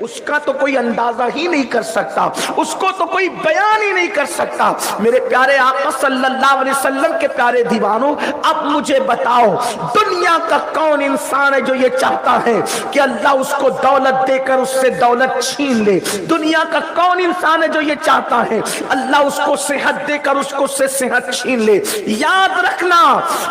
اس کا تو کوئی اندازہ ہی نہیں کر سکتا، اس کو تو کوئی بیان ہی نہیں کر سکتا۔ میرے پیارے آقا صلی اللہ علیہ وسلم کے پیارے دیوانوں، اب مجھے بتاؤ دنیا کا کون انسان ہے جو یہ چاہتا ہے کہ اللہ اس کو دولت دے کر اس سے دولت چھین لے؟ دنیا کا کون انسان ہے جو یہ چاہتا ہے اللہ اس کو صحت دے کر اس کو سے صحت چھین لے؟ یاد رکھنا،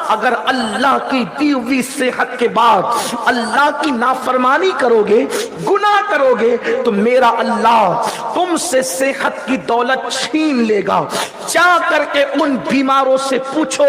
اگر اللہ کی دی ہوئی صحت کے بعد اللہ کی نافرمانی کرو گے، گناہ کرو گے، تو میرا اللہ تم سے صحت کی دولت چھین لے گا۔ جا کر کے ان بیماروں سے پوچھو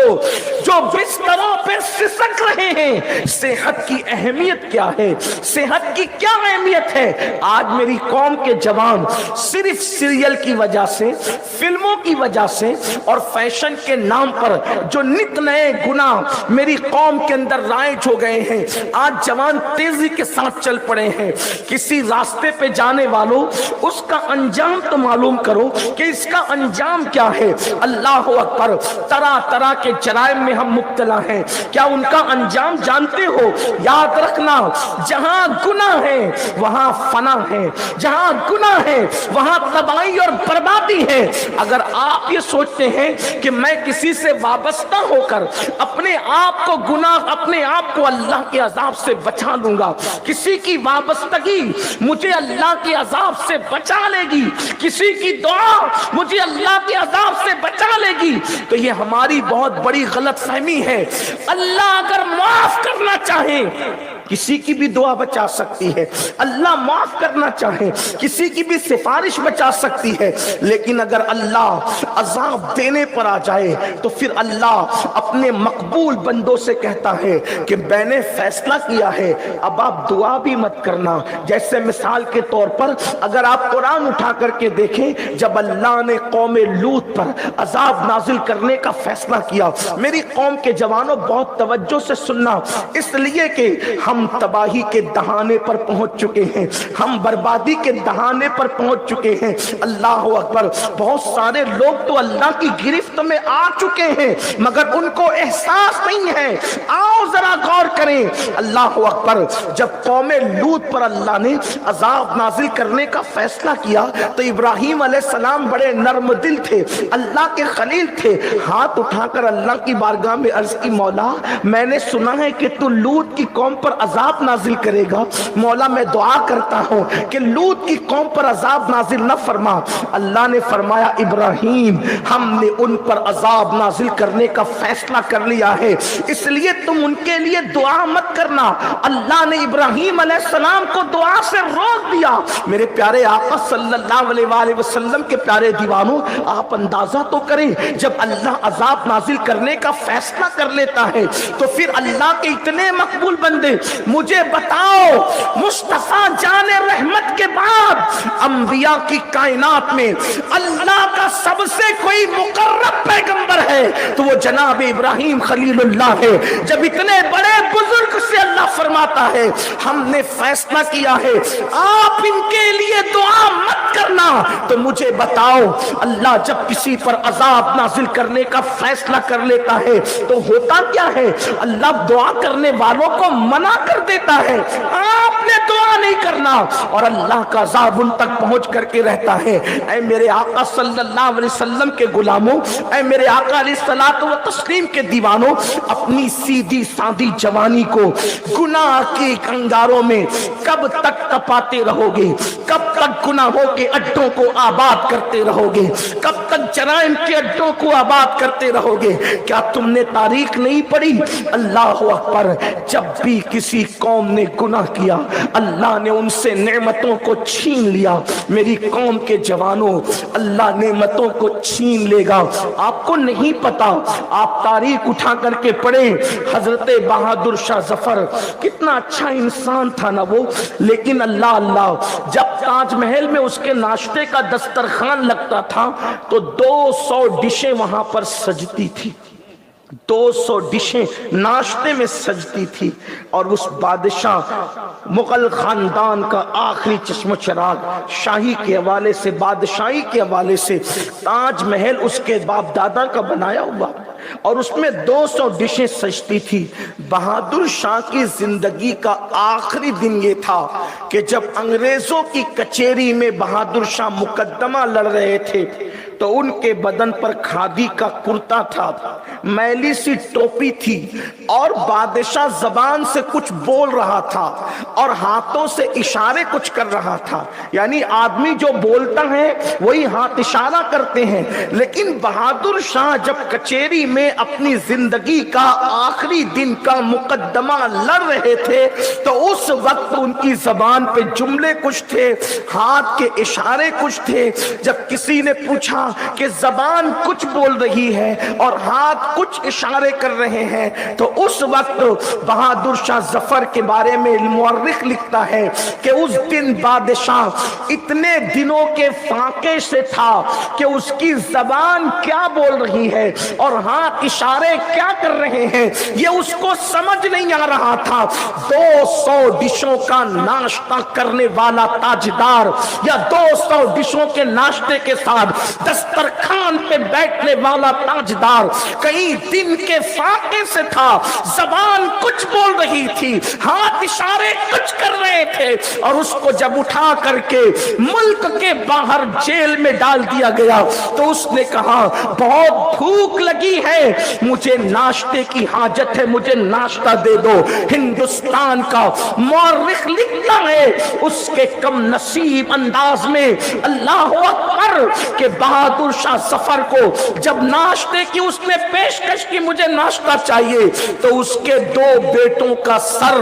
جو بستروں پہ سسک رہے ہیں، صحت کی اہمیت کیا ہے؟ صحت کی کیا اہمیت ہے؟ آج میری قوم کے جوان صرف سیریل کی وجہ سے، فلموں کی وجہ سے اور فیشن کے نام پر جو نت نئے گناہ میری قوم کے اندر رائج ہو گئے ہیں، آج جوان تیزی کے ساتھ چل پڑے ہیں۔ کسی راستے پہ جانے والوں، اس کا انجام تو معلوم کرو کہ اس کا انجام کیا ہے۔ اللہ اکبر، طرح طرح کے جرائم میں ہم مبتلا ہیں، کیا ان کا انجام جانتے ہو؟ یاد رکھنا، جہاں گناہ ہے وہاں فنا ہے، جہاں گناہ ہے وہاں تباہی اور بربادی ہے۔ اگر آپ یہ سوچتے ہیں کہ میں کسی سے وابستہ ہو کر اپنے آپ کو گناہ، اپنے آپ کو اللہ کے عذاب سے بچا لوں گا، کسی کی وابستگی مجھے اللہ کے عذاب سے بچا لے گی، کسی کی دعا مجھے اللہ کے عذاب سے بچا لے گی، تو یہ ہماری بہت بڑی غلط فہمی ہے۔ اللہ اگر معاف کرنا چاہے کسی کی بھی دعا بچا سکتی ہے، اللہ معاف کرنا چاہے کسی کی بھی سفارش بچا سکتی ہے، لیکن اگر اللہ عذاب دینے پر آ جائے تو پھر اللہ اپنے مقبول بندوں سے کہتا ہے کہ میں نے فیصلہ کیا ہے اب آپ دعا بھی مت کرنا۔ جیسے مثال کے طور پر اگر آپ قرآن اٹھا کر کے دیکھیں، جب اللہ نے قوم لوط پر عذاب نازل کرنے کا فیصلہ کیا، میری قوم کے جوانوں بہت توجہ سے سننا، اس لیے کہ ہم تباہی کے دہانے پر پہنچ چکے ہیں، ہم بربادی کے دہانے پر پہنچ چکے ہیں۔ اللہ اکبر، بہت سارے لوگ تو اللہ کی گرفت میں آ چکے ہیں مگر ان کو احساس نہیں ہے۔ آؤ ذرا غور کریں، اللہ اکبر، جب قوم لوط پر اللہ نے عذاب نازل کرنے کا فیصلہ کیا تو ابراہیم علیہ السلام بڑے نرم دل تھے، اللہ کے خلیل تھے، ہاتھ اٹھا کر اللہ کی بارگاہ میں عرض کی، مولا میں نے سنا ہے کہ تو لوط کی قوم پر عذاب نازل کرے گا، مولا میں دعا کرتا ہوں کہ لوط کی قوم پر عذاب نازل نہ فرما۔ اللہ نے فرمایا، ابراہیم ہم نے ان پر عذاب نازل کرنے کا فیصلہ کر لیا ہے، اس لیے تم ان کے لیے دعا مت کرنا۔ اللہ نے ابراہیم علیہ السلام کو دعا سے روک دیا۔ میرے پیارے آقا صلی اللہ علیہ وآلہ وسلم کے پیارے دیوانوں، آپ اندازہ تو کریں، جب اللہ عذاب نازل کرنے کا فیصلہ کر لیتا ہے تو پھر اللہ کے اتنے مقبول بندے، مجھے بتاؤ مصطفیٰ جان رحمت کے بعد انبیاء کی کائنات میں اللہ کا سب سے کوئی مقرب پیغمبر ہے تو وہ جناب ابراہیم خلیل اللہ ہے۔ جب اتنے بڑے بزرگ سے اللہ فرماتا ہے ہم نے فیصلہ کیا ہے آپ ان کے لیے دعا مت کرنا، تو مجھے بتاؤ اللہ جب کسی پر عذاب نازل کرنے کا فیصلہ کر لیتا ہے تو ہوتا کیا ہے؟ اللہ دعا کرنے والوں کو منع کر دیتا ہے، آپ نے دعا نہیں کرنا، اور اللہ کا عذاب ان تک پہنچ کر کے رہتا ہے۔ اے میرے آقا صلی اللہ علیہ وسلم کے غلاموں، اے میرے آقا علیہ الصلوۃ والتسلیم کے دیوانوں، اپنی سیدھی سادھی جوانی کو گناہ کے انگاروں میں کب تک تپاتے رہو گے؟ کب تک گناہوں کے اڈوں کو آباد کرتے رہو گے؟ کب تک جرائم کے اڈوں کو آباد کرتے رہو گے؟ کیا تم نے تاریخ نہیں پڑھی؟ اللہ اکبر، جب بھی کسی قوم نے گناہ کیا اللہ نے ان سے نعمتوں کو چھین لیا۔ میری قوم کے جوانوں، اللہ نعمتوں کو چھین لے گا، آپ کو نہیں پتا۔ آپ تاریخ اٹھا کر کے پڑھیں، حضرت بہادر شاہ ظفر کتنا اچھا انسان تھا نا وہ، لیکن اللہ جب تاج محل میں اس کے ناشتے کا دسترخوان لگتا تھا تو 200 ڈشیں وہاں پر سجتی تھی، 200 ڈشیں ناشتے میں سجتی تھی، اور اس بادشاہ مغل خاندان کا آخری چشم و چراغ، شاہی کے حوالے سے، بادشاہی کے حوالے سے تاج محل اس کے باپ دادا کا بنایا ہوا، اور اس میں 200 ڈشیں سجتی تھی. بہادر شاہ کی زندگی کا آخری دن یہ تھا کہ جب انگریزوں کی کچہری میں بہادر شاہ مقدمہ لڑ رہے تھے تو ان کے بدن پر کھادی کا کرتا تھا, میلی سی ٹوپی تھی, اور بادشاہ زبان سے کچھ بول رہا تھا اور ہاتھوں سے اشارے کچھ کر رہا تھا. یعنی آدمی جو بولتا ہے وہی ہاتھ اشارہ کرتے ہیں. لیکن بہادر شاہ جب کچہری میں اپنی زندگی کا آخری دن کا مقدمہ لڑ رہے تھے تو اس وقت ان کی زبان پہ جملے کچھ تھے, ہاتھ کے اشارے کچھ تھے. جب کسی نے پوچھا کہ زبان کچھ بول رہی ہے اور ہاتھ کچھ اشارے کر رہے ہیں, تو اس وقت بہادر شاہ ظفر کے بارے میں مورخ لکھتا ہے کہ اس دن بادشاہ اتنے دنوں کے فاقے سے تھا کہ اس کی زبان کیا بول رہی ہے اور ہاتھ اشارے کیا کر رہے ہیں یہ اس کو سمجھ نہیں آ رہا تھا. 200 ڈشوں کا ناشتہ کرنے والا تاجدار یا 200 ڈشوں کے ناشتے کے ساتھ دسترخوان پہ بیٹھنے والا تاجدار کئی دن کے فاقے سے تھا, زبان کچھ بول رہی تھی, ہاتھ اشارے کچھ کر رہے تھے, اور اس کو جب اٹھا کر کے ملک کے باہر جیل میں ڈال دیا گیا تو اس نے کہا بہت بھوک لگی ہے, مجھے ناشتے کی حاجت ہے, مجھے ناشتہ دے دو. ہندوستان کا مورخ لکھتا ہے اس کے کم نصیب انداز میں اللہ اکبر کہ بہادر شاہ ظفر کو جب ناشتے کی اس نے پیشکش کی مجھے ناشتہ چاہیے تو اس کے 2 بیٹوں کا سر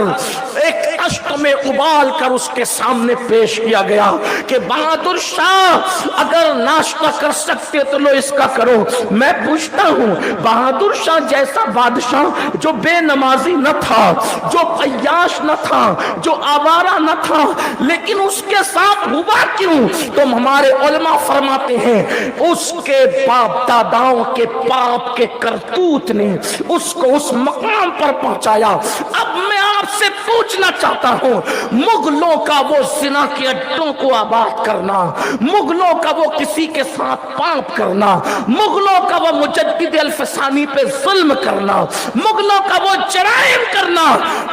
ایک طشت میں ابال کر اس کے سامنے پیش کیا گیا کہ بہادر شاہ اگر ناشتہ کر سکتے تو لو اس کا کرو. میں پوچھتا ہوں بہادر شاہ جیسا بادشاہ جو بے نمازی نہ تھا, جو عیاش نہ تھا, جو آوارہ نہ تھا, لیکن اس کے ساتھ ہوا کیوں؟ تو ہمارے علماء فرماتے ہیں اس کے باپ داداؤں کے پاپ کے کرتوت نے اس کو اس مقام پر پہنچایا. اب میں آپ سے پوچھنا چاہتا ہوں, مغلوں کا وہ زنا کے اڈوں کو آباد کرنا, مغلوں کا وہ کسی کے ساتھ پاپ کرنا, مغلوں کا وہ مجدد الفسانی پہ ظلم کرنا, مغلوں کا وہ جرائم کرنا,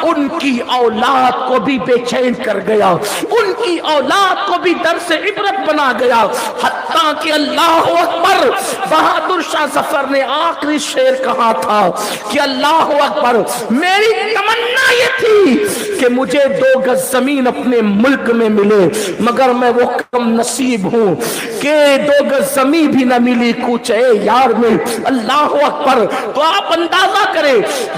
ان کی اولاد کو بھی بے چین کر گیا, ان کی اولاد کو بھی درس عبرت بنا گیا. حتیٰ کہ اللہ اکبر بہادر شاہ ظفر نے آخری شعر کہا تھا کہ اللہ اکبر میری تمنا یہ تھی کہ مجھے 2 گز زمین اپنے ملک میں ملے, مگر میں وہ کم نصیب ہوں کہ 2 گز زمین بھی نہ ملی کوچے یار میں. اللہ اکبر. تو آپ اندازہ کریں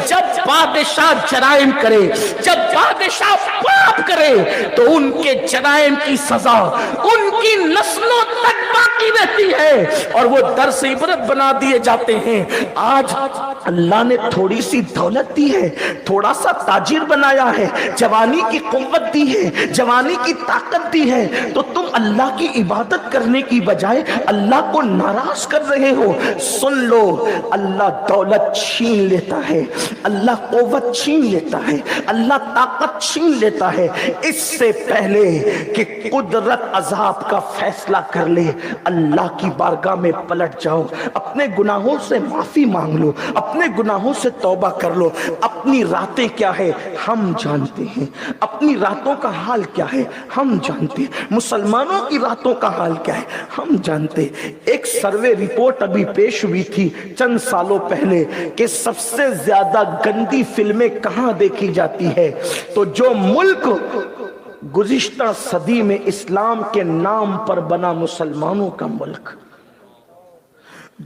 جب بادشاہ جرائم کرے, جب بادشاہ پاپ کرے تو ان کے جرائم کی سزا ان کی نسلوں تک باقی رہتی ہے اور وہ درس عبرت بنا دیے جاتے ہیں. آج اللہ نے تھوڑی سی دولت دی ہے, تھوڑا سا تاجر بنایا ہے, جوانی کی قوت دی ہے, جوانی کی طاقت دی ہے, تو تم اللہ کی عبادت کرنے کی بجائے اللہ کو ناراض کر رہے ہو. سن لو, اللہ دولت چھین لیتا ہے, اللہ قوت چھین لیتا ہے, اللہ طاقت چھین لیتا ہے. اس سے پہلے کہ قدرت عذاب کا فیصلہ کر لے اللہ کی بارگاہ میں پلٹ جاؤ, اپنے گناہوں سے معافی مانگ لو, اپنے گناہوں سے توبہ کر لو. اپنی راتیں کیا ہے ہم جانتے ہیں, اپنی راتوں کا حال کیا ہے ہم جانتے ہیں, مسلمانوں کی راتوں کا حال کیا ہے ہم جانتے ہیں. ایک سروے رپورٹ ابھی پیش ہوئی تھی چند سالوں پہلے کہ سب سے زیادہ گندی فلمیں کہاں دیکھی جاتی ہے, تو جو ملک گزشتہ صدی میں اسلام کے نام پر بنا مسلمانوں کا ملک,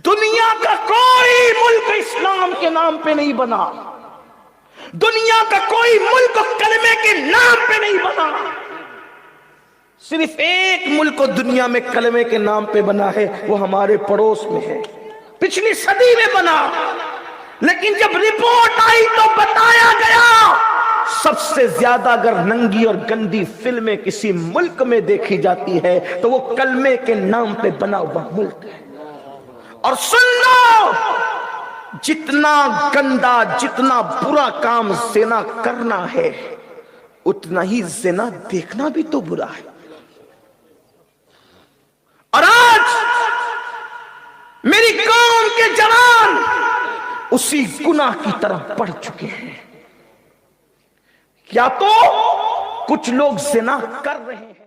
دنیا کا کوئی ملک اسلام کے نام پہ نہیں بنا, دنیا کا کوئی ملک کلمے کے نام پہ نہیں بنا. صرف ایک ملک دنیا میں کلمے کے نام پہ بنا ہے, وہ ہمارے پڑوس میں ہے, پچھلی صدی میں بنا. لیکن جب رپورٹ آئی تو بتایا گیا سب سے زیادہ اگر ننگی اور گندی فلمیں کسی ملک میں دیکھی جاتی ہے تو وہ کلمے کے نام پہ بنا ہوا ملک ہے. اور سن لو, جتنا گندا جتنا برا کام زنا کرنا ہے اتنا ہی زنا دیکھنا بھی تو برا ہے. اور آج میری قوم کے جوان اسی گناہ کی طرف بڑھ چکے ہیں. یا تو کچھ لوگ زنا کر رہے ہیں.